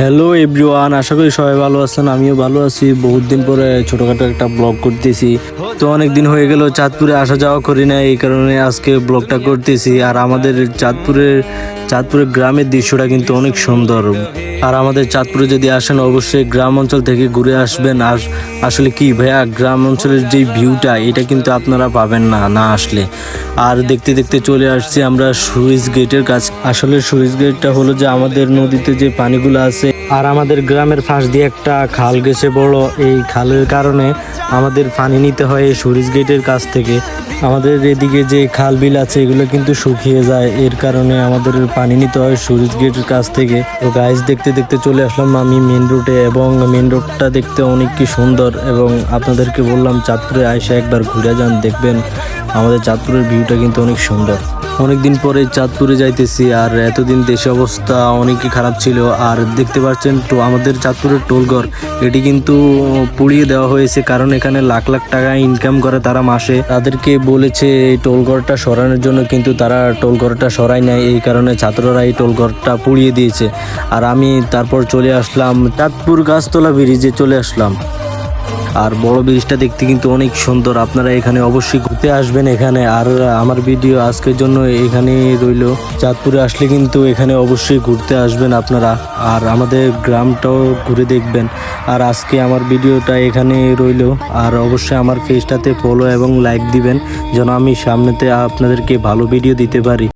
Hello everyone, আশা করি সবাই ভালো আছেন। আমিও ভালো আছি। বহুত দিন পরে ছোটখাটো একটা ব্লগ করতেছি। তো অনেক দিন হয়ে গেল চাঁদপুরে আসা যাওয়া করি না, এই কারণে আজকে ব্লগটা করতেছি। আর আমাদের চাঁদপুরের গ্রামের দৃশ্যটা কিন্তু অনেক সুন্দর। আর আমাদের চাঁদপুরে যদি আসেন অবশ্যই গ্রাম অঞ্চল থেকে ঘুরে আসবেন। আর আসলে কি ভাইয়া, গ্রাম অঞ্চলের যে ভিউটা এটা কিন্তু আপনারা পাবেন না না আসলে। আর দেখতে দেখতে চলে আসছি আমরা সুইচ গেটের কাছে। আসলে সুইচ গেটটা হলো যে আমাদের নদীতে যে পানিগুলো আছে আর আমাদের গ্রামের পাশ দিয়ে একটা খাল গেছে বড়, এই খালের কারণে আমাদের পানি নিতে হয় এই সুইচ গেটের কাছ থেকে। আমাদের এদিকে যে খাল বিল আছে এগুলো কিন্তু শুকিয়ে যায়, এর কারণে আমাদের পানি নিতে হয় সুইচ গেটের কাছ থেকে। তো গাইস দেখতে দেখতে চলে আসলাম আমি মেন রোডে, এবং মেন রোডটা দেখতে অনেক কি সুন্দর। এবং আপনাদেরকে বললাম চাঁদপুরে আইসা একবার ঘুরে যান, দেখবেন আমাদের চাঁদপুরের ভিউটা কিন্তু অনেক সুন্দর। অনেকদিন পরে চাঁদপুরে যাইতেছি, আর এতদিন দেশে অবস্থা অনেকই খারাপ ছিল। আর দেখতে পাচ্ছেন তো আমাদের চাঁদপুরের টোলঘর, এটি কিন্তু পুড়িয়ে দেওয়া হয়েছে, কারণ এখানে লাখ লাখ টাকা ইনকাম করে তারা মাসে। তাদেরকে বলেছে এই টোলঘরটা সরানোর জন্য, কিন্তু তারা টোলঘরটা সরায় নাই, এই কারণে ছাত্ররা এই টোলঘরটা পুড়িয়ে দিয়েছে। আর আমি তারপর চলে আসলাম চাঁদপুর গাছতলা ব্রিজে চলে আসলাম। আর বড় ব্রিজটা দেখতে কিন্তু অনেক সুন্দর, আপনারা এখানে অবশ্যই ঘুরতে আসবেন এখানে। আর আমার ভিডিও আজকের জন্য এখানে রইল। চাঁদপুরে আসলে কিন্তু এখানে অবশ্যই ঘুরতে আসবেন আপনারা, আর আমাদের গ্রামটাও ঘুরে দেখবেন। আর আজকে আমার ভিডিওটা এখানে রইল। আর অবশ্যই আমার পেজটাতে ফলো এবং লাইক দিবেন, যেন আমি সামনেতে আপনাদেরকে ভালো ভিডিও দিতে পারি।